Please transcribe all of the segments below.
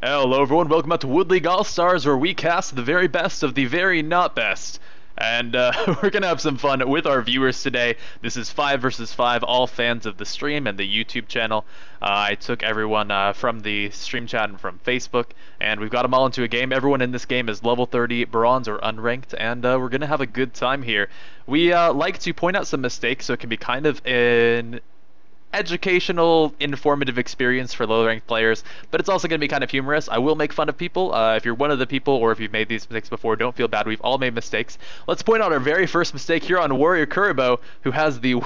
Hello everyone, welcome back to Wood League All-Stars, where we cast the very best of the very not best. And we're gonna have some fun with our viewers today. This is 5 versus 5, all fans of the stream and the YouTube channel. I took everyone from the stream chat and from Facebook, and we've got them all into a game. Everyone in this game is level 30, bronze, or unranked, and we're gonna have a good time here. We like to point out some mistakes, so it can be kind of an educational, informative experience for low-ranked players, but it's also going to be kind of humorous. I will make fun of people. If you're one of the people, or if you've made these mistakes before, don't feel bad. We've all made mistakes. Let's point out our very first mistake here on Warrior Kuribo, who has the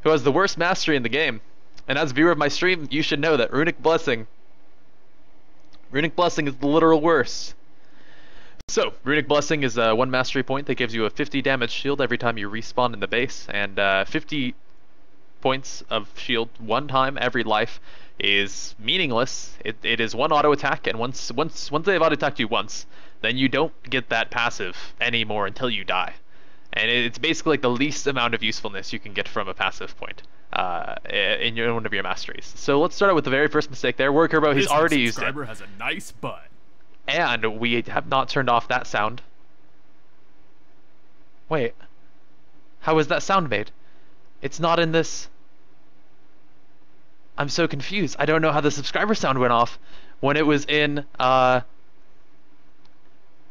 worst mastery in the game. And as a viewer of my stream, you should know that Runic Blessing is the literal worst. So, Runic Blessing is one mastery point that gives you a 50 damage shield every time you respawn in the base, and 50 points of shield one time every life is meaningless. It is one auto attack, and once they've auto attacked you once, then you don't get that passive anymore until you die. And it's basically like the least amount of usefulness you can get from a passive point in one of your masteries. So let's start out with the very first mistake there. Warrior Kuribo, he's already used it. This subscriber has a nice butt. And we have not turned off that sound. Wait. How was that sound made? It's not in this. I'm so confused. I don't know how the subscriber sound went off when it was in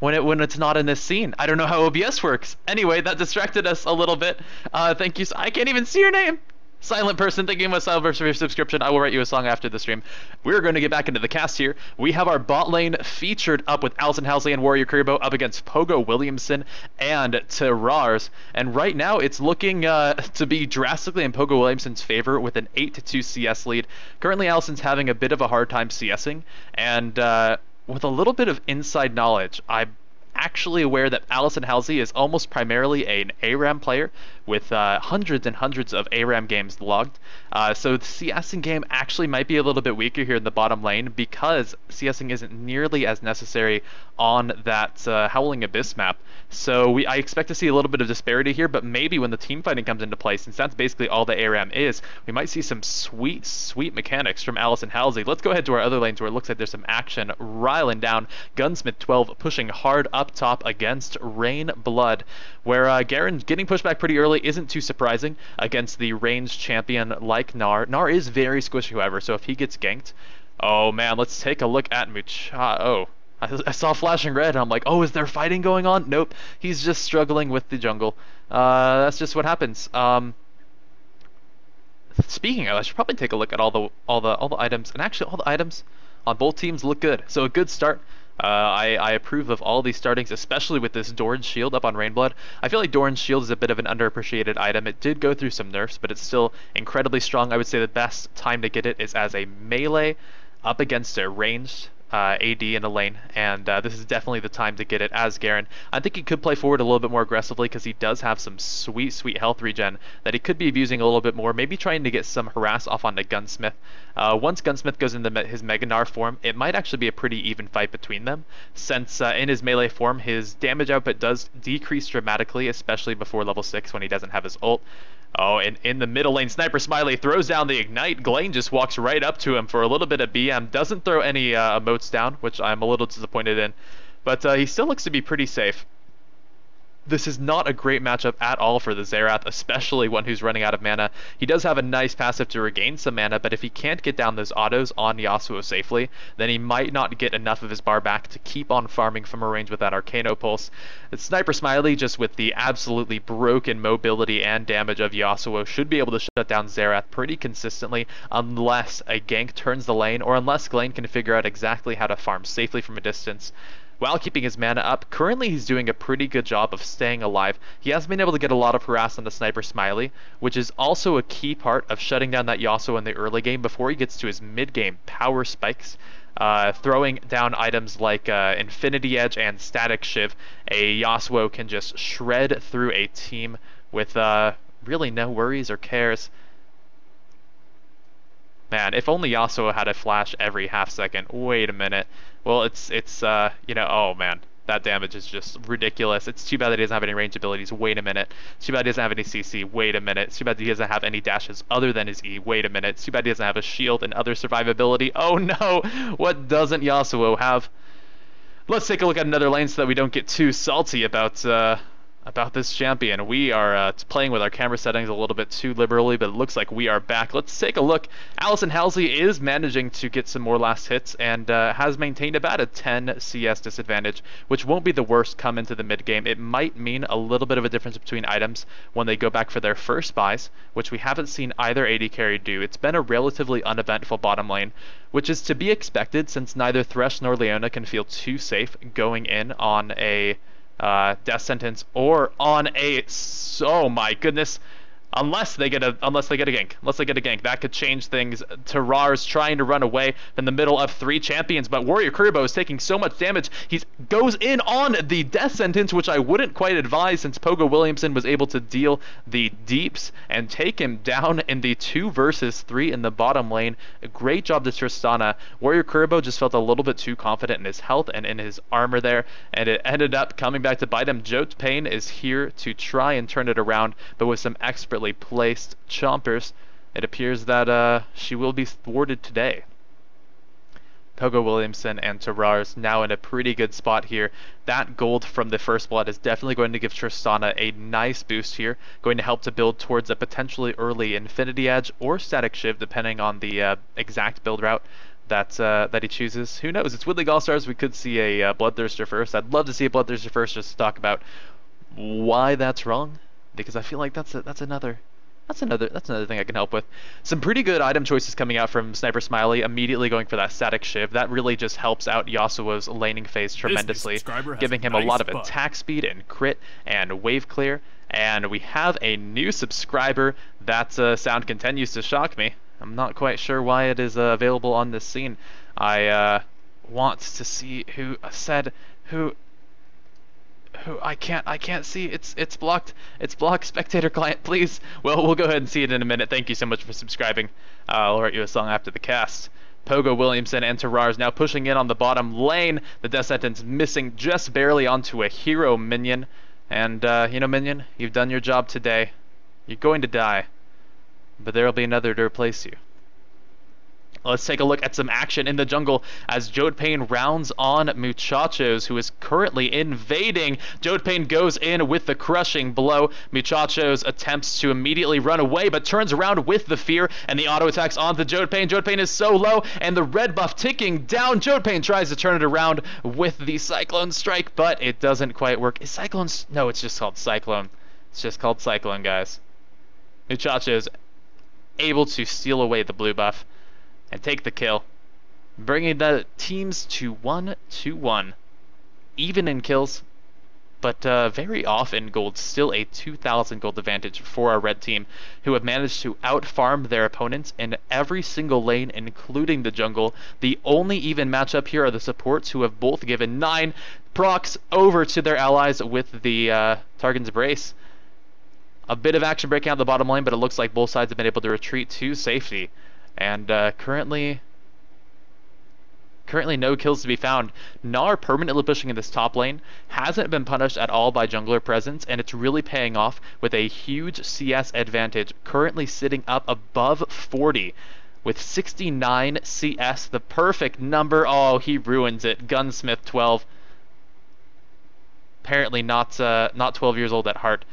when it's not in this scene. I don't know how OBS works. Anyway, that distracted us a little bit. Thank you. I can't even see your name. Silent person, thank you so much for your subscription. I will write you a song after the stream. We're going to get back into the cast here. We have our bot lane featured up with Allison Halsey and Warrior Kuribo up against Pogo Williamson and Terrars. And right now, it's looking to be drastically in Pogo Williamson's favor with an 8-2 CS lead. Currently, Allison's having a bit of a hard time CSing, and with a little bit of inside knowledge, I'm actually aware that Allison Halsey is almost primarily an ARAM player with hundreds and hundreds of ARAM games logged. So the CSing game actually might be a little bit weaker here in the bottom lane because CSing isn't nearly as necessary on that Howling Abyss map. So I expect to see a little bit of disparity here, but maybe when the team fighting comes into play, since that's basically all the ARAM is, we might see some sweet, sweet mechanics from Allison Halsey. Let's go ahead to our other lanes where it looks like there's some action riling down. Gunsmith 12 pushing hard up top against Rain Blood, where Garen getting pushed back pretty early isn't too surprising against the ranged champion like Gnar. Gnar is very squishy, however, so if he gets ganked, oh man, let's take a look at Mucha. Oh, I saw flashing red, and I'm like, oh, is there fighting going on? Nope, he's just struggling with the jungle. That's just what happens. Speaking of, I should probably take a look at all the items, and actually all the items on both teams look good. So a good start. I approve of all these startings, especially with this Doran's Shield up on Rainblood. I feel like Doran's Shield is a bit of an underappreciated item. It did go through some nerfs, but it's still incredibly strong. I would say the best time to get it is as a melee up against a ranged AD in a lane, and this is definitely the time to get it as Garen. I think he could play forward a little bit more aggressively because he does have some sweet, sweet health regen that he could be abusing a little bit more, maybe trying to get some harass off onto Gunsmith. Once Gunsmith goes into his Mega Gnar form, it might actually be a pretty even fight between them, since in his melee form, his damage output does decrease dramatically, especially before level 6 when he doesn't have his ult. Oh, and in the middle lane, Sniper Smiley throws down the Ignite. Glane just walks right up to him for a little bit of BM. Doesn't throw any emotes down, which I'm a little disappointed in. But he still looks to be pretty safe. This is not a great matchup at all for the Xerath, especially one who's running out of mana. He does have a nice passive to regain some mana, but if he can't get down those autos on Yasuo safely, then he might not get enough of his bar back to keep on farming from a range with that Arcano Pulse. Sniper Smiley, just with the absolutely broken mobility and damage of Yasuo, should be able to shut down Xerath pretty consistently unless a gank turns the lane, or unless Glane can figure out exactly how to farm safely from a distance while keeping his mana up. Currently, he's doing a pretty good job of staying alive. He has been able to get a lot of harass on the Sniper Smiley, which is also a key part of shutting down that Yasuo in the early game before he gets to his mid-game power spikes. Throwing down items like Infinity Edge and Static Shiv, a Yasuo can just shred through a team with really no worries or cares. Man, if only Yasuo had a flash every half second. Wait a minute. Well, it's you know, oh man. That damage is just ridiculous. It's too bad that he doesn't have any range abilities. Wait a minute. It's too bad he doesn't have any CC. Wait a minute. It's too bad he doesn't have any dashes other than his E. Wait a minute. It's too bad he doesn't have a shield and other survivability. Oh no! What doesn't Yasuo have? Let's take a look at another lane so that we don't get too salty about this champion. We are playing with our camera settings a little bit too liberally, but it looks like we are back. Let's take a look. Allison Halsey is managing to get some more last hits and has maintained about a 10 CS disadvantage, which won't be the worst come into the mid game. It might mean a little bit of a difference between items when they go back for their first buys, which we haven't seen either AD carry do. It's been a relatively uneventful bottom lane, which is to be expected since neither Thresh nor Leona can feel too safe going in on a death sentence or on a, oh my goodness, unless they get a gank. That could change things. Terrar's trying to run away in the middle of 3 champions, but Warrior Kuriboh is taking so much damage. He goes in on the death sentence, which I wouldn't quite advise since Pogo Williamson was able to deal the deeps and take him down in the 2 versus 3 in the bottom lane. A great job to Tristana. Warrior Kuriboh just felt a little bit too confident in his health and in his armor there, and it ended up coming back to bite him. Jote Payne is here to try and turn it around, but with some expertly placed chompers, it appears that she will be thwarted today. Pogo Williamson and Terrar's now in a pretty good spot here. That gold from the first blood is definitely going to give Tristana a nice boost here, going to help to build towards a potentially early Infinity Edge or Static Shiv, depending on the exact build route that he chooses. Who knows? It's Wood League All-Stars. We could see a Bloodthirster first. I'd love to see a Bloodthirster first just to talk about why that's wrong, because I feel like that's another thing I can help with. Some pretty good item choices coming out from Sniper Smiley, immediately going for that Static Shiv. That really just helps out Yasuo's laning phase tremendously, giving him a lot of attack speed and crit and wave clear. And we have a new subscriber. That sound continues to shock me. I'm not quite sure why it is available on this scene. I want to see who said who I can't see. It's blocked. It's blocked. Spectator client, please. Well, we'll go ahead and see it in a minute. Thank you so much for subscribing. I'll write you a song after the cast. Pogo Williamson and Terrar's now pushing in on the bottom lane. The death sentence missing just barely onto a hero minion. And you know, minion, you've done your job today. You're going to die, but there'll be another to replace you. Let's take a look at some action in the jungle as Jote Payne rounds on Muchachos, who is currently invading. Jote Payne goes in with the crushing blow. Muchachos attempts to immediately run away, but turns around with the fear, and the auto attacks onto Jote Payne. Jote Payne is so low, and the red buff ticking down. Jote Payne tries to turn it around with the Cyclone Strike, but it doesn't quite work. Is Cyclone... No, it's just called Cyclone. It's just called Cyclone, guys. Muchachos able to steal away the blue buff and take the kill, bringing the teams to 1-1. Even in kills, but very off in gold. Still a 2,000 gold advantage for our red team, who have managed to outfarm their opponents in every single lane, including the jungle. The only even matchup here are the supports, who have both given 9 procs over to their allies with the Targon's Brace. A bit of action breaking out the bottom lane, but it looks like both sides have been able to retreat to safety. And currently no kills to be found. Gnar permanently pushing in this top lane, hasn't been punished at all by jungler presence, and it's really paying off with a huge CS advantage, currently sitting up above 40 with 69 CS, the perfect number. Oh, he ruins it. Gunsmith 12. Apparently not 12 years old at heart.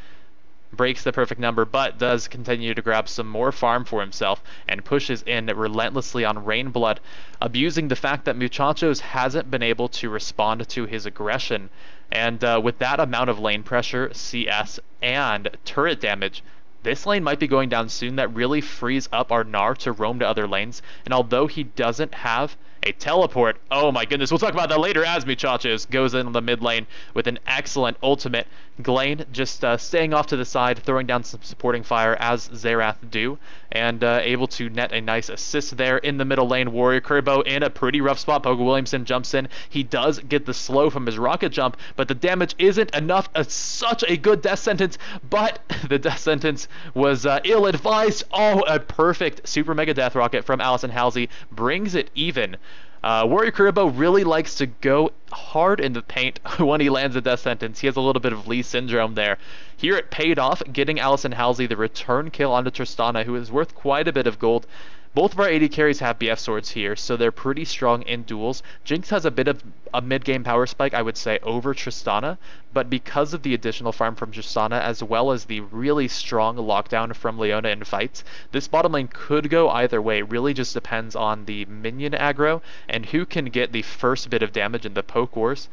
Breaks the perfect number, but does continue to grab some more farm for himself and pushes in relentlessly on Rainblood, abusing the fact that Muchachos hasn't been able to respond to his aggression. And with that amount of lane pressure, CS, and turret damage, this lane might be going down soon. That really frees up our Gnar to roam to other lanes. And although he doesn't have a teleport, oh my goodness, we'll talk about that later, as Muchachos goes in on the mid lane with an excellent ultimate. Glane just staying off to the side, throwing down some supporting fire as Xerath do, and able to net a nice assist there in the middle lane. Warrior Kuriboh in a pretty rough spot. Pogo Williamson jumps in. He does get the slow from his rocket jump, but the damage isn't enough. Such a good death sentence, but the death sentence was ill-advised. Oh, a perfect super mega death rocket from Allison Halsey brings it even Warrior Kuribo really likes to go hard in the paint when he lands a death sentence. He has a little bit of Lee syndrome there. Here it paid off, getting Allison Halsey the return kill onto Tristana, who is worth quite a bit of gold. Both of our AD carries have BF swords here, so they're pretty strong in duels. Jinx has a bit of a mid-game power spike, I would say, over Tristana, but because of the additional farm from Tristana, as well as the really strong lockdown from Leona in fights, this bottom lane could go either way. It really just depends on the minion aggro and who can get the first bit of damage in the poke wars.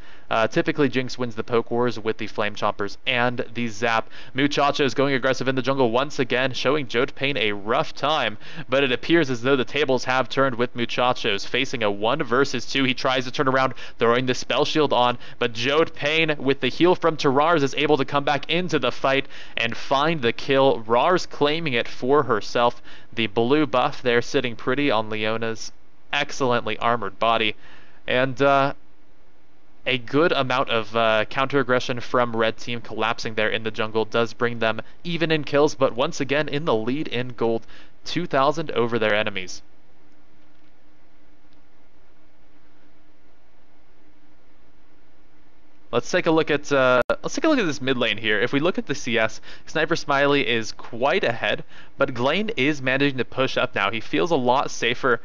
Typically, Jinx wins the poke wars with the Flame Chompers and the Zap. Muchacho is going aggressive in the jungle once again, showing Jote Pain a rough time, but it appears as though the tables have turned with Muchachos. Facing a 1 versus 2, he tries to turn around, throwing the spell shield on, but Jote Pain, with the heal from Terrars, is able to come back into the fight and find the kill. Rars claiming it for herself. The blue buff there sitting pretty on Leona's excellently armored body, and a good amount of counter-aggression from red team collapsing there in the jungle does bring them even in kills, but once again in the lead in gold, 2,000 over their enemies. Let's take a look at this mid lane here. If we look at the CS, Sniper Smiley is quite ahead, but Glane is managing to push up now. He feels a lot safer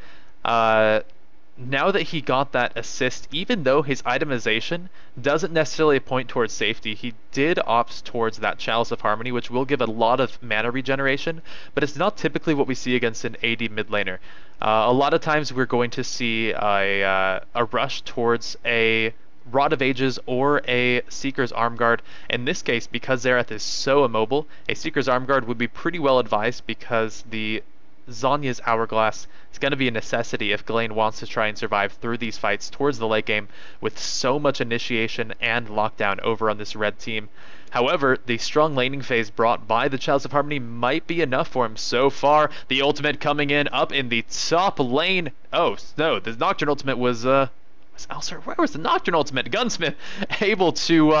now that he got that assist. Even though his itemization doesn't necessarily point towards safety, he did opt towards that Chalice of Harmony, which will give a lot of mana regeneration, but it's not typically what we see against an AD mid laner. A lot of times we're going to see a rush towards a Rod of Ages or a Seeker's Armguard. In this case, because Xerath is so immobile, a Seeker's Armguard would be pretty well advised, because the Zhonya's Hourglass is going to be a necessity if Glane wants to try and survive through these fights towards the late game with so much initiation and lockdown over on this red team. However, the strong laning phase brought by the Chalice of Harmony might be enough for him so far. The ultimate coming in up in the top lane. Oh, no, the Nocturne ultimate was where was the Nocturne ultimate? Gunsmith able to,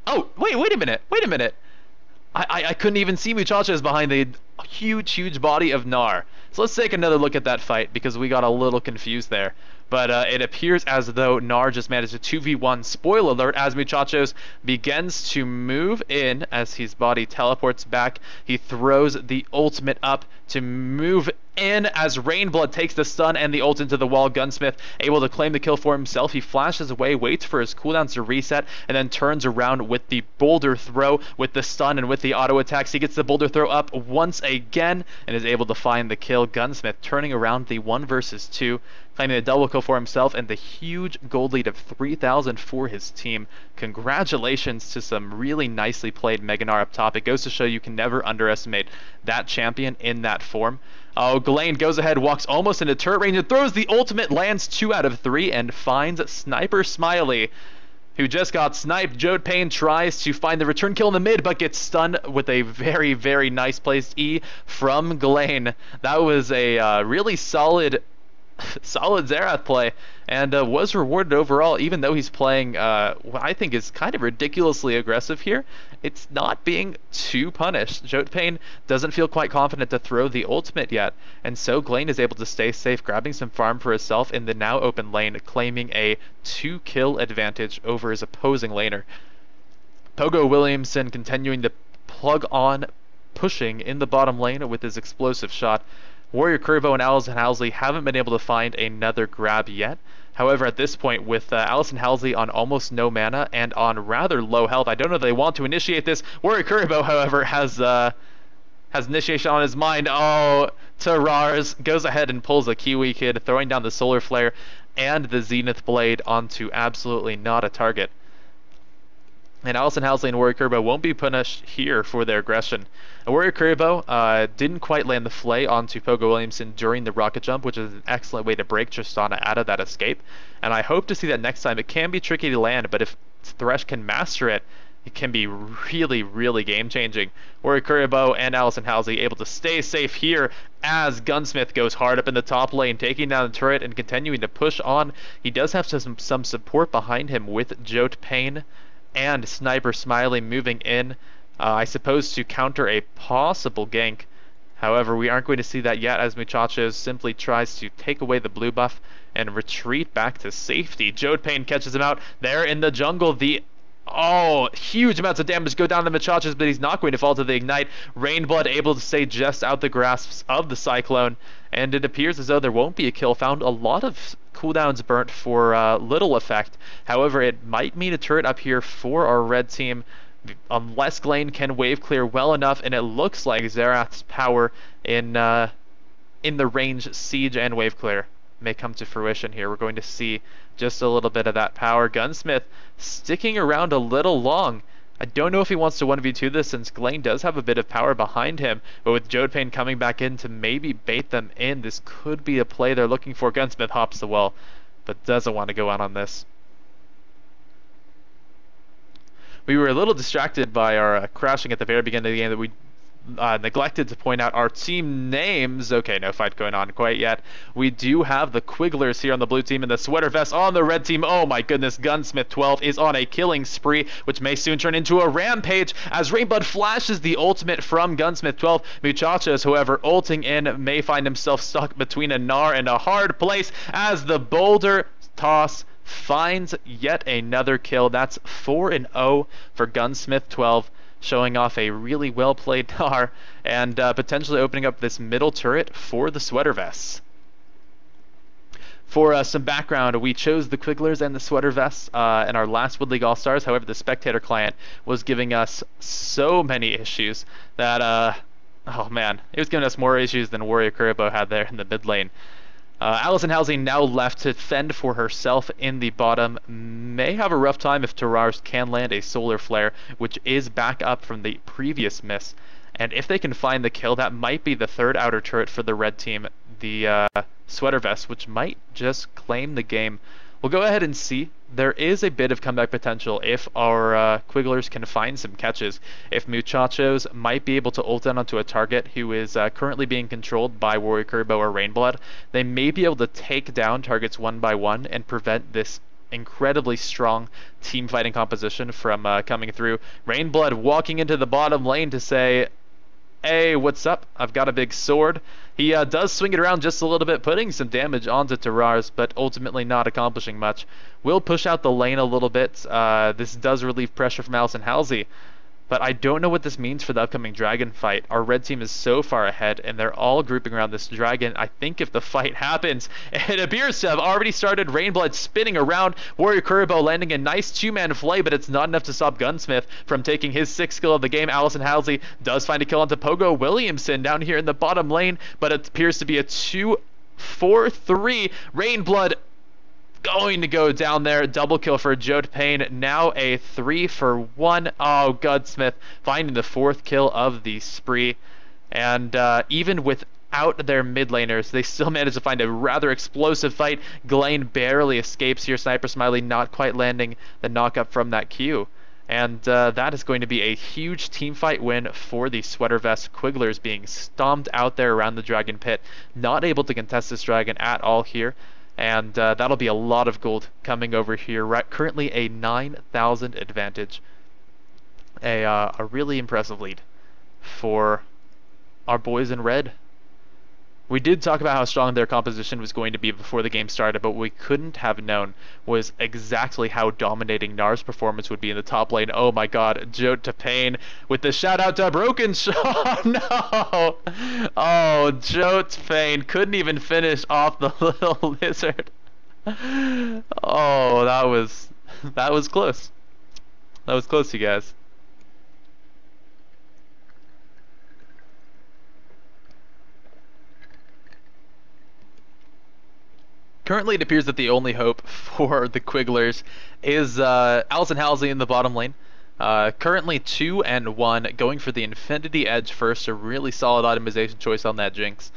oh, wait a minute. I couldn't even see Muchachos behind the huge body of Gnar. So let's take another look at that fight, because we got a little confused there. But it appears as though Gnar just managed a 2v1. Spoiler alert, as Muchachos begins to move in, as his body teleports back, he throws the ultimate up to move in as Rainblood takes the stun and the ult into the wall. Gunsmith able to claim the kill for himself. He flashes away, waits for his cooldowns to reset, and then turns around with the boulder throw, with the stun and with the auto attacks. He gets the boulder throw up once again and is able to find the kill. Gunsmith turning around the 1 versus 2, claiming a double kill for himself and the huge gold lead of 3,000 for his team. Congratulations to some really nicely played Mega Gnar up top. It goes to show you can never underestimate that champion in that form. Oh, Glane goes ahead, walks almost into turret range and throws the ultimate, lands 2 out of 3 and finds Sniper Smiley, who just got sniped. Jote Pain tries to find the return kill in the mid, but gets stunned with a very nice placed E from Glane. That was a really solid Xerath play, and was rewarded overall, even though he's playing what I think is kind of ridiculously aggressive here. It's not being too punished. Jote Pain doesn't feel quite confident to throw the ultimate yet, and so Glane is able to stay safe, grabbing some farm for himself in the now open lane, claiming a 2-kill advantage over his opposing laner. Pogo Williamson continuing to plug on, pushing in the bottom lane with his explosive shot. Warrior Kuribo and Allison Halsey haven't been able to find another grab yet. However, at this point, with Allison Halsey on almost no mana and on rather low health, I don't know if they want to initiate this. Warrior Kuribo, however, has initiation on his mind. Oh, Terrars goes ahead and pulls a Kiwi Kid, throwing down the Solar Flare and the Zenith Blade onto absolutely not a target. And Allison Halsey and Warrior Kuribo won't be punished here for their aggression. Warrior Kuribo didn't quite land the flay onto Pogo Williamson during the rocket jump, which is an excellent way to break Tristana out of that escape. And I hope to see that next time. It can be tricky to land, but if Thresh can master it, it can be really game-changing. Warrior Kuribo and Allison Halsey able to stay safe here as Gunsmith goes hard up in the top lane, taking down the turret and continuing to push on. He does have some support behind him with Jote Pain and Sniper Smiley moving in, I suppose, to counter a possible gank. However, we aren't going to see that yet as Muchachos simply tries to take away the blue buff and retreat back to safety. Jode Payne catches him out there in the jungle. Oh, huge amounts of damage go down to Muchachos, but he's not going to fall to the Ignite. Rainblood able to stay just out the grasps of the Cyclone, and it appears as though there won't be a kill found. A lot of cooldowns burnt for little effect. However, it might mean a turret up here for our red team, unless Glane can wave clear well enough, and it looks like Xerath's power in the range siege and wave clear may come to fruition here. We're going to see just a little bit of that power. Gunsmith sticking around a little long. I don't know if he wants to 1v2 this, since Glane does have a bit of power behind him, but with Jode Payne coming back in to maybe bait them in, this could be a play they're looking for. Gunsmith hops the wall, but doesn't want to go out on this. We were a little distracted by our crashing at the very beginning of the game that we neglected to point out our team names. Okay, no fight going on quite yet. We do have the Quigglers here on the blue team and the Sweater Vests on the red team. Oh my goodness, Gunsmith 12 is on a killing spree, which may soon turn into a rampage as Rainblood flashes the ultimate from Gunsmith 12. Muchachos, however, ulting in, may find himself stuck between a Gnar and a hard place as the boulder toss finds yet another kill. That's 4-0 for Gunsmith 12, showing off a really well played Gnar and potentially opening up this middle turret for the Sweater Vests. For some background, we chose the Quigglers and the Sweater Vests in our last Wood League All-Stars. However, the spectator client was giving us so many issues that, oh man, it was giving us more issues than Warrior Kuriboh had there in the mid lane. Allison Halsey now left to fend for herself in the bottom. May have a rough time if Terrars can land a Solar Flare, which is back up from the previous miss. And if they can find the kill, that might be the third outer turret for the red team, the Sweater Vest, which might just claim the game. We'll go ahead and see. There is a bit of comeback potential if our Quigglers can find some catches. If Muchachos might be able to ult in onto a target who is currently being controlled by Warrior Kuriboh or Rainblood, they may be able to take down targets one by one and prevent this incredibly strong team fighting composition from coming through. Rainblood walking into the bottom lane to say, hey, what's up? I've got a big sword. He does swing it around just a little bit, putting some damage onto Terrars, but ultimately not accomplishing much. Will push out the lane a little bit. This does relieve pressure from Allison Halsey, but I don't know what this means for the upcoming dragon fight. Our red team is so far ahead, and they're all grouping around this dragon. I think if the fight happens, it appears to have already started. Rainblood spinning around, Warrior Kuriboh landing a nice two-man flay, but it's not enough to stop Gunsmith from taking his 6th kill of the game. Allison Halsey does find a kill onto Pogo Williamson down here in the bottom lane, but it appears to be a 2-4-3. Rainblood going to go down there. Double kill for Jode Payne. Now a 3-for-1. Oh, Gunsmith finding the 4th kill of the spree. And even without their mid laners, they still managed to find a rather explosive fight. Glane barely escapes here. Sniper Smiley not quite landing the knock-up from that Q. And that is going to be a huge team fight win for the Sweater Vest. Quigglers being stomped out there around the Dragon Pit. Not able to contest this dragon at all here. And that'll be a lot of gold coming over here. Right, currently a 9,000 advantage. A really impressive lead for our boys in red. We did talk about how strong their composition was going to be before the game started, but what we couldn't have known was exactly how dominating Gnar's performance would be in the top lane. Oh my god, Jode Payne with the shout out to Broken Shot. No! Oh, Jode Payne couldn't even finish off the little lizard. Oh, that was close. That was close, you guys. Currently, it appears that the only hope for the Quigglers is Allison Halsey in the bottom lane. Currently 2-1, going for the Infinity Edge first, a really solid optimization choice on that Jinx.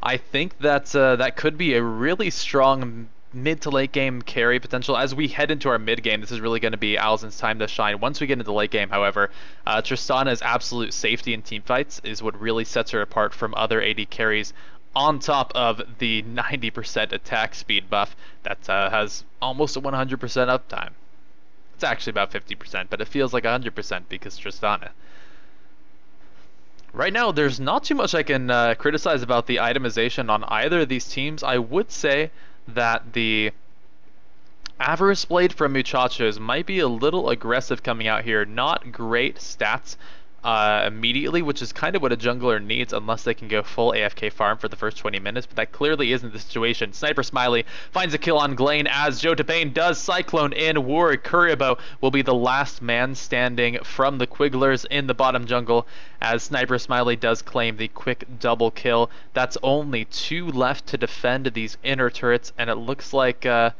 I think that that could be a really strong mid to late game carry potential. As we head into our mid game, this is really going to be Allison's time to shine. Once we get into the late game, however, Tristana's absolute safety in team fights is what really sets her apart from other AD carries, on top of the 90% attack speed buff that has almost a 100% uptime. It's actually about 50%, but it feels like 100% because Tristana Right now, there's not too much I can criticize about the itemization on either of these teams. I would say that the Avarice Blade from Muchachos might be a little aggressive coming out here. Not great stats immediately, which is kind of what a jungler needs unless they can go full AFK farm for the first 20 minutes, but that clearly isn't the situation. Sniper Smiley finds a kill on Glane as Joe Tabane does Cyclone in. Warwick Kuribo will be the last man standing from the Quigglers in the bottom jungle as Sniper Smiley does claim the quick double kill. That's only 2 left to defend these inner turrets, and it looks like the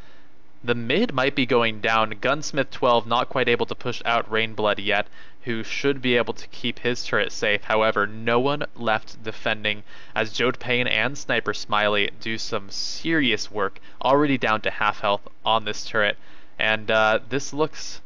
mid might be going down. Gunsmith 12 not quite able to push out Rainblood yet, who should be able to keep his turret safe. However, no one left defending as Jode Payne and Sniper Smiley do some serious work, already down to half health on this turret. And this looks...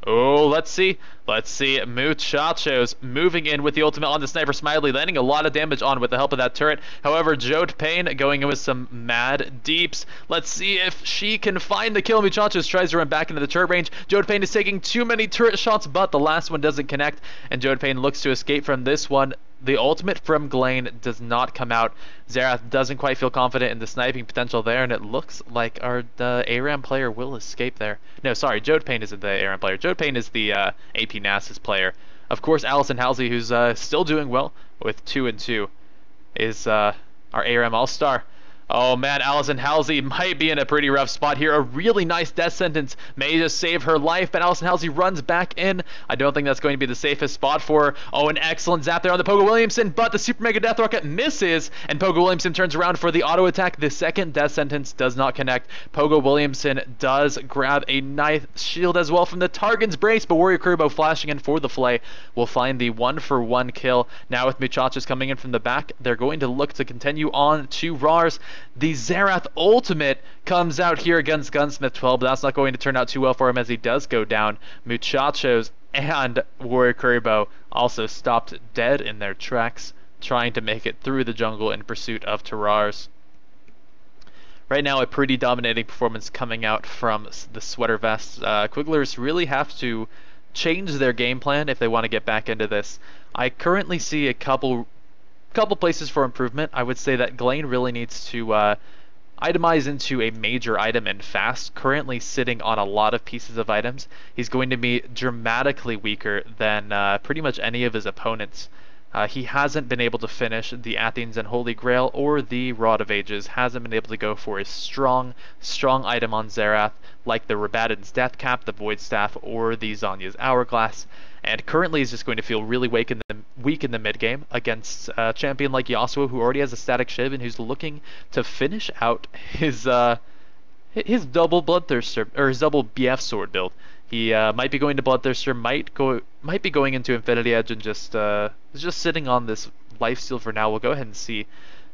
Oh, let's see. Muchachos moving in with the ultimate on the Sniper Smiley, landing a lot of damage on with the help of that turret. However, Jode Payne going in with some mad deeps. Let's see if she can find the kill. Muchachos tries to run back into the turret range. Jode Payne is taking too many turret shots, but the last one doesn't connect, and Jode Payne looks to escape from this one. The ultimate from Glane does not come out. Xerath doesn't quite feel confident in the sniping potential there, and it looks like the ARAM player will escape there. No, sorry, Jode Payne isn't the ARAM player. Jode Payne is the AP Nasus player. Of course, Allison Halsey, who's still doing well with 2-2, is our ARAM All-Star. Oh man, Allison Halsey might be in a pretty rough spot here. A really nice death sentence may just save her life, but Allison Halsey runs back in. I don't think that's going to be the safest spot for her. Oh, an excellent zap there on the Pogo Williamson, but the Super Mega Death Rocket misses, and Pogo Williamson turns around for the auto attack. The second death sentence does not connect. Pogo Williamson does grab a nice shield as well from the Targon's Brace, but Warrior Kuribo flashing in for the flay will find the 1-for-1 kill. Now with Muchachos coming in from the back, they're going to look to continue on to Rars. The Xerath ultimate comes out here against Gunsmith 12, but that's not going to turn out too well for him as he does go down. Muchachos and Warrior Kuribo also stopped dead in their tracks, trying to make it through the jungle in pursuit of Terrars. Right now, a pretty dominating performance coming out from the Sweater Vests. Quigglers really have to change their game plan if they want to get back into this. I currently see a couple places for improvement. I would say that Glane really needs to itemize into a major item and fast. Currently sitting on a lot of pieces of items. He's going to be dramatically weaker than pretty much any of his opponents. He hasn't been able to finish the Athens and Holy Grail or the Rod of Ages. Hasn't been able to go for a strong item on Xerath like the Rabadon's Death Cap, the Void Staff, or the Zanya's Hourglass. And currently is just going to feel really weak in the mid game against a champion like Yasuo, who already has a static Shiv and who's looking to finish out his double Bloodthirster or his double BF sword build. He might be going to Bloodthirster, might be going into Infinity Edge, and just sitting on this lifesteal for now. We'll go ahead and see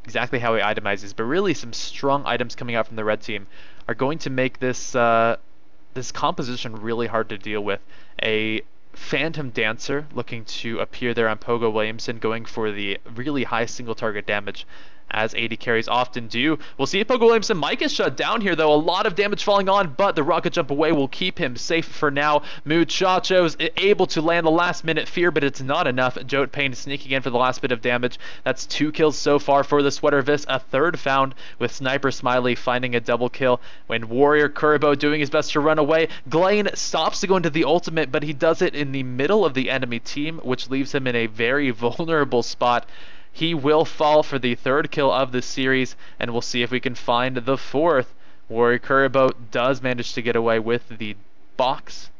exactly how he itemizes, but really some strong items coming out from the red team are going to make this this composition really hard to deal with. A Phantom Dancer looking to appear there on Pogo Williamson, going for the really high single target damage, as AD carries often do. We'll see if Pogo Williamson might get shut down here, though. A lot of damage falling on, but the rocket jump away will keep him safe for now. Muchachos able to land the last minute fear, but it's not enough. Jode Payne sneaking in for the last bit of damage. That's 2 kills so far for the Sweater Vis. A third found with Sniper Smiley finding a double kill when Warrior Kuribo doing his best to run away. Glane stops to go into the ultimate, but he does it in the middle of the enemy team, which leaves him in a very vulnerable spot. He will fall for the 3rd kill of this series, and we'll see if we can find the 4th. Warrior Kuribo does manage to get away with the box,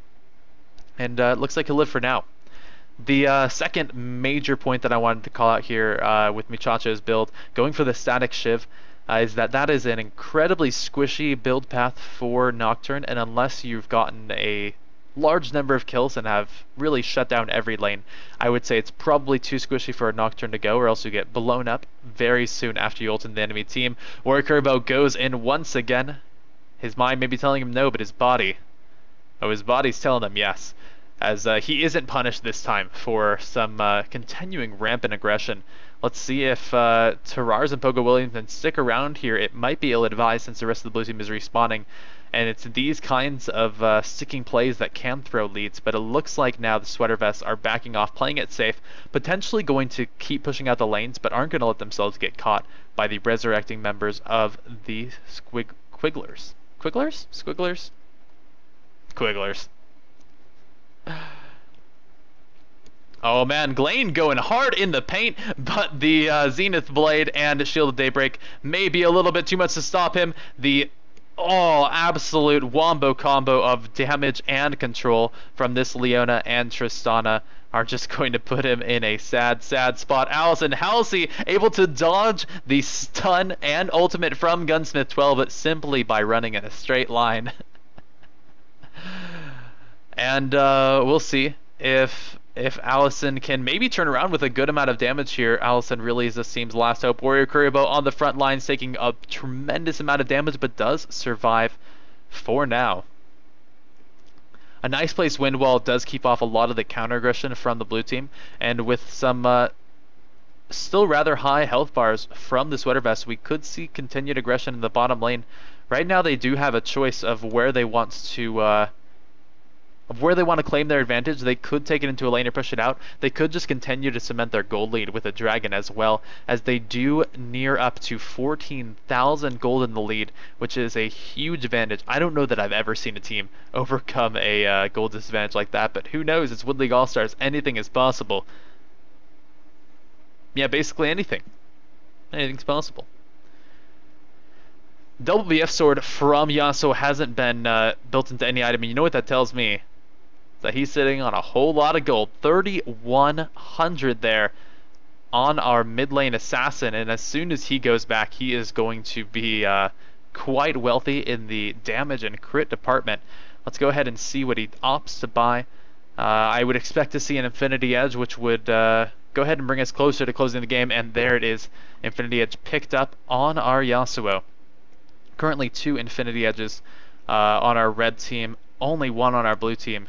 and it looks like he'll live for now. The second major point that I wanted to call out here with Muchacho's build, going for the static Shiv, is that is an incredibly squishy build path for Nocturne, and unless you've gotten a large number of kills and have really shut down every lane, I would say it's probably too squishy for a Nocturne to go, or else you get blown up very soon after you ult in the enemy team. Warrior Kuribo goes in once again. His mind may be telling him no, but his body's telling him yes, as he isn't punished this time for some continuing rampant aggression. Let's see if Terrars and Pogo Williams can stick around here. It might be ill-advised since the rest of the blue team is respawning. And it's these kinds of sticking plays that can throw leads, but it looks like now the Sweater Vests are backing off, playing it safe, potentially going to keep pushing out the lanes, but aren't going to let themselves get caught by the resurrecting members of the Quigglers. Quigglers? Squigglers? Quigglers. Oh man, Glane going hard in the paint, but the Zenith Blade and Shield of Daybreak may be a little bit too much to stop him. The absolute wombo combo of damage and control from this Leona and Tristana are just going to put him in a sad, sad spot. Allison Halsey able to dodge the stun and ultimate from Gunsmith 12, but simply by running in a straight line. And we'll see if Allison can maybe turn around with a good amount of damage here. Allison really is this team's last hope. Warrior Kuribo on the front lines taking a tremendous amount of damage, but does survive for now. A nice place wind wall does keep off a lot of the counter aggression from the blue team, and with some still rather high health bars from the Sweater Vest, we could see continued aggression in the bottom lane. Right now they do have a choice of where they want to claim their advantage. They could take it into a lane or push it out. They could just continue to cement their gold lead with a dragon as well, as they do near up to 14,000 gold in the lead, which is a huge advantage. I don't know that I've ever seen a team overcome a gold disadvantage like that, but who knows? It's Wood League All-Stars. Anything is possible. Yeah, basically anything. Anything's possible. Double BF sword from Yasuo hasn't been built into any item, and you know what that tells me? That he's sitting on a whole lot of gold. 3,100 there on our mid lane assassin, and as soon as he goes back, he is going to be quite wealthy in the damage and crit department. Let's go ahead and see what he opts to buy. I would expect to see an Infinity Edge, which would go ahead and bring us closer to closing the game, and there it is. Infinity Edge picked up on our Yasuo. Currently 2 Infinity Edges on our red team, only 1 on our blue team,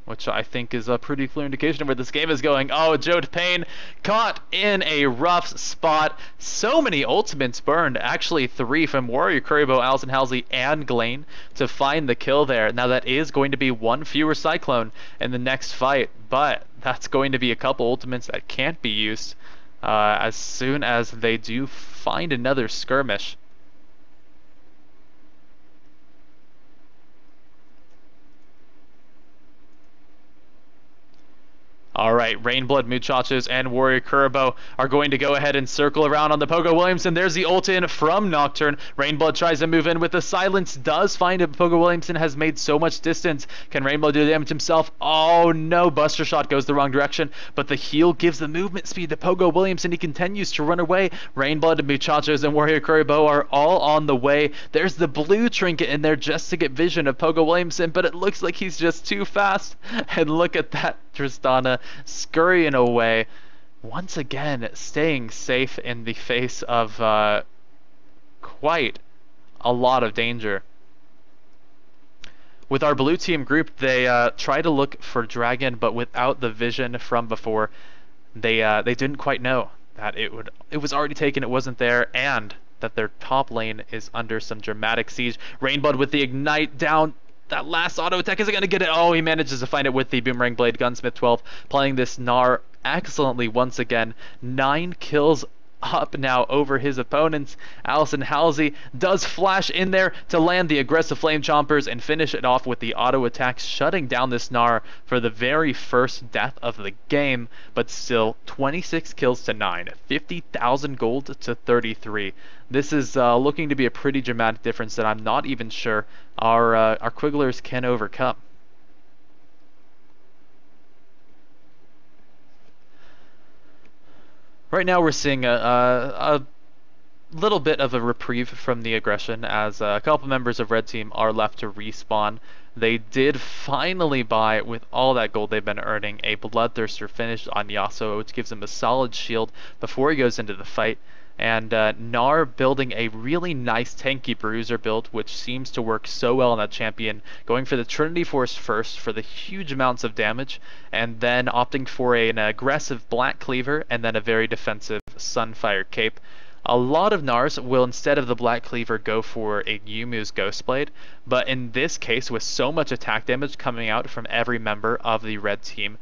which I think is a pretty clear indication of where this game is going. Oh, Jode Payne caught in a rough spot. So many ultimates burned, actually 3 from Warrior Kuribo, Allison Halsey, and Glane to find the kill there. Now that is going to be 1 fewer Cyclone in the next fight, but that's going to be a couple ultimates that can't be used as soon as they do find another skirmish. Alright, Rainblood, Muchachos, and Warrior Kuribo are going to go ahead and circle around on the Pogo Williamson. There's the ult in from Nocturne. Rainblood tries to move in with the silence, does find it. Pogo Williamson has made so much distance. Can Rainblood do the damage himself? Oh no, Buster Shot goes the wrong direction, but the heal gives the movement speed to Pogo Williamson. He continues to run away. Rainblood, Muchachos, and Warrior Kuribo are all on the way. There's the blue trinket in there just to get vision of Pogo Williamson, but it looks like he's just too fast. And look at that, Tristana scurrying away, once again staying safe in the face of quite a lot of danger. With our blue team group, they try to look for dragon, but without the vision from before, they didn't quite know that it was already taken, it wasn't there, and that their top lane is under some dramatic siege. Rainblood with the ignite down. That last auto attack isn't going to get it. Oh, he manages to find it with the Boomerang Blade. Gunsmith 12 playing this Gnar excellently once again. 9 kills up now over his opponents. Allison Halsey does flash in there to land the aggressive Flame Chompers and finish it off with the auto attack, shutting down this Gnar for the very first death of the game. But still, 26 kills to 9, 50,000 gold to 33. This is looking to be a pretty dramatic difference that I'm not even sure our Quigglers can overcome. Right now we're seeing a little bit of a reprieve from the aggression as a couple members of Red Team are left to respawn. They did finally buy, with all that gold they've been earning, a Bloodthirster finish on Yasuo, which gives him a solid shield before he goes into the fight. And Gnar building a really nice tanky bruiser build, which seems to work so well on that champion, going for the Trinity Force first for the huge amounts of damage, and then opting for an aggressive Black Cleaver and then a very defensive Sunfire Cape. A lot of Gnars will, instead of the Black Cleaver, go for a Yumu's Ghostblade, but in this case, with so much attack damage coming out from every member of the red team,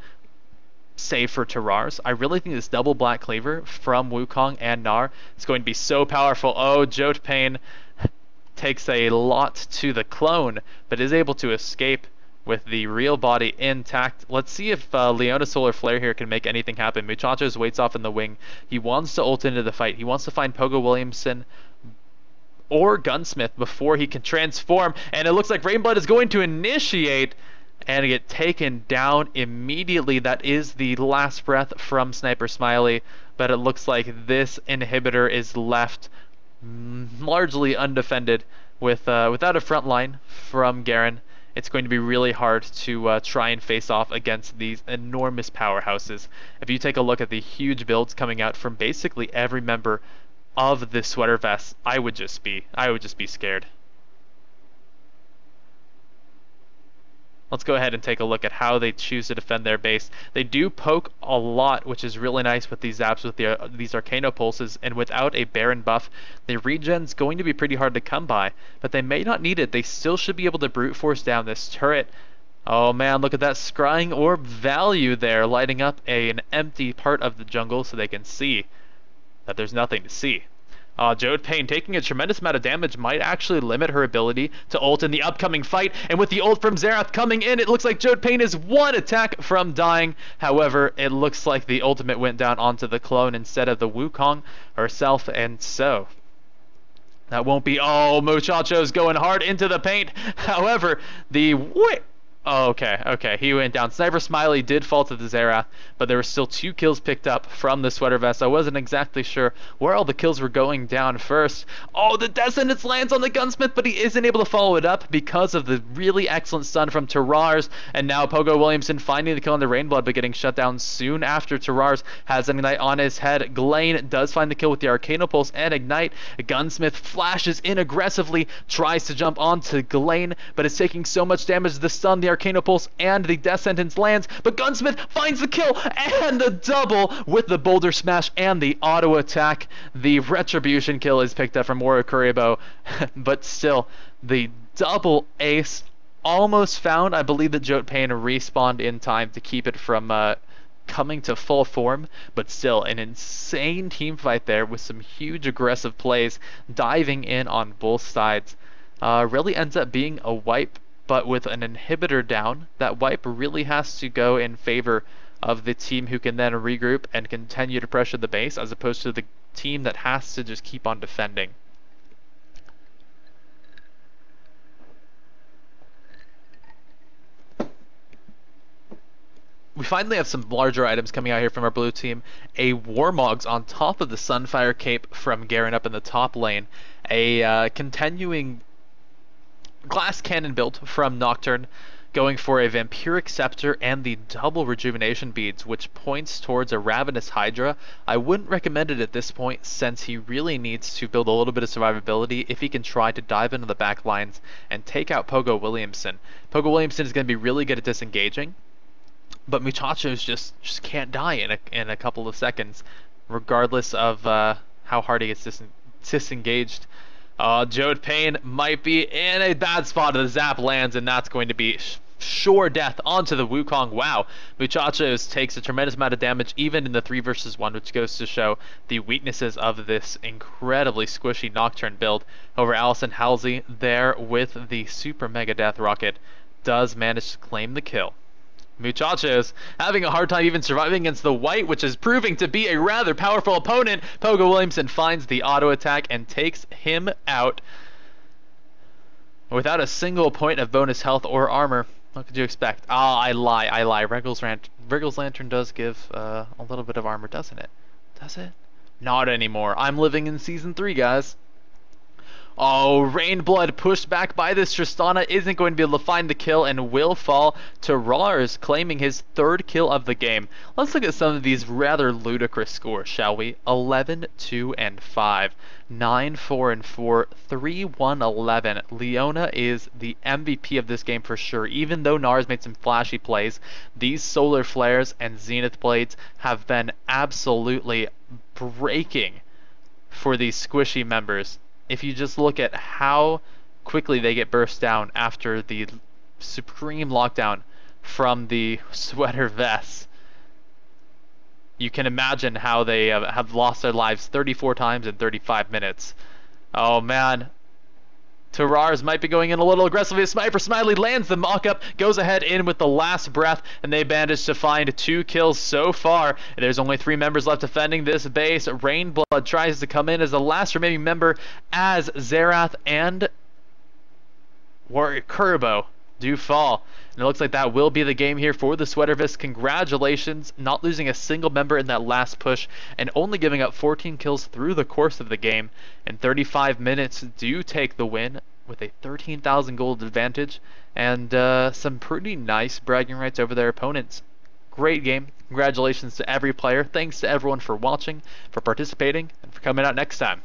save for Terrars, I really think this double Black Cleaver from Wukong and Gnar is going to be so powerful. Oh, Jotpain takes a lot to the clone, but is able to escape with the real body intact. Let's see if Leona Solar Flare here can make anything happen. Muchachos waits off in the wing. He wants to ult into the fight. He wants to find Pogo Williamson or Gunsmith before he can transform, and it looks like Rainblood is going to initiate and get taken down immediately. That is the last breath from Sniper Smiley, but it looks like this inhibitor is left largely undefended without a front line from Garen. It's going to be really hard to try and face off against these enormous powerhouses. If you take a look at the huge builds coming out from basically every member of the Sweater Vest, I would just be scared. Let's go ahead and take a look at how they choose to defend their base. They do poke a lot, which is really nice with these zaps, with these Arcano Pulses, and without a Baron buff, the regen's going to be pretty hard to come by, but they may not need it. They still should be able to brute force down this turret. Oh man, look at that Scrying Orb value there, lighting up an empty part of the jungle so they can see that there's nothing to see. Jotpain taking a tremendous amount of damage might actually limit her ability to ult in the upcoming fight, and with the ult from Xerath coming in, it looks like Jotpain is one attack from dying. However, it looks like the ultimate went down onto the clone instead of the Wukong herself, and so that won't be... Oh, Muchacho's going hard into the paint. However, the... Oh, okay, he went down. Sniper Smiley did fall to the Xerath, but there were still 2 kills picked up from the Sweater Vest. I wasn't exactly sure where all the kills were going down first. Oh, the Descendants lands on the Gunsmith, but he isn't able to follow it up because of the really excellent stun from Terrars, and now Pogo Williamson finding the kill on the Rainblood, but getting shut down soon after Terrars has Ignite on his head. Glane does find the kill with the Arcano Pulse and Ignite. Gunsmith flashes in aggressively, tries to jump onto Glane, but is taking so much damage. The stun, the Arcano Pulse, and the Death Sentence lands, but Gunsmith finds the kill and the double with the Boulder Smash and the auto attack. The Retribution kill is picked up from Moro Kuribo, but still, the double ace almost found. I believe that Jotpain respawned in time to keep it from coming to full form, but still an insane team fight there with some huge aggressive plays diving in on both sides. Really ends up being a wipe, but with an inhibitor down, that wipe really has to go in favor of the team who can then regroup and continue to pressure the base, as opposed to the team that has to just keep on defending. We finally have some larger items coming out here from our blue team. A Warmogs on top of the Sunfire Cape from Garen up in the top lane. A continuing Glass Cannon build from Nocturne, going for a Vampiric Scepter and the double Rejuvenation Beads, which points towards a Ravenous Hydra. I wouldn't recommend it at this point, since he really needs to build a little bit of survivability if he can try to dive into the back lines and take out Pogo Williamson. Pogo Williamson is going to be really good at disengaging, but Muchachos just can't die in a couple of seconds, regardless of how hard he gets disengaged. Jotpain might be in a bad spot. The zap lands, and that's going to be sure death onto the Wukong. Wow, Muchachos takes a tremendous amount of damage even in the 3 versus 1, which goes to show the weaknesses of this incredibly squishy Nocturne build. However, Allison Halsey there with the super mega death rocket does manage to claim the kill. Muchachos having a hard time even surviving against the white, which is proving to be a rather powerful opponent. Pogo Williamson finds the auto attack and takes him out without a single point of bonus health or armor. What could you expect? I lie. Wriggle's Lantern does give a little bit of armor, doesn't it? Does it? Not anymore. I'm living in Season 3, guys. Oh, Rainblood pushed back by this. Tristana isn't going to be able to find the kill and will fall to Rars, claiming his 3rd kill of the game. Let's look at some of these rather ludicrous scores, shall we? 11, 2, and 5. 9, 4, and 4. 3, 1, 11. Leona is the MVP of this game for sure. Even though Nars made some flashy plays, these Solar Flares and Zenith Blades have been absolutely breaking for these squishy members. If you just look at how quickly they get burst down after the supreme lockdown from the sweater vests, you can imagine how they have lost their lives 34 times in 35 minutes. Oh man. Terrars might be going in a little aggressively. Sniper Smiley lands the mock-up, goes ahead in with the last breath, and they managed to find 2 kills so far. There's only 3 members left defending this base. Rainblood tries to come in as the last remaining member as Zerath and Warrior Kurbo do fall. And it looks like that will be the game here for the Sweatervists. Congratulations, not losing a single member in that last push and only giving up 14 kills through the course of the game. In 35 minutes, do take the win with a 13,000 gold advantage and some pretty nice bragging rights over their opponents. Great game. Congratulations to every player. Thanks to everyone for watching, for participating, and for coming out next time.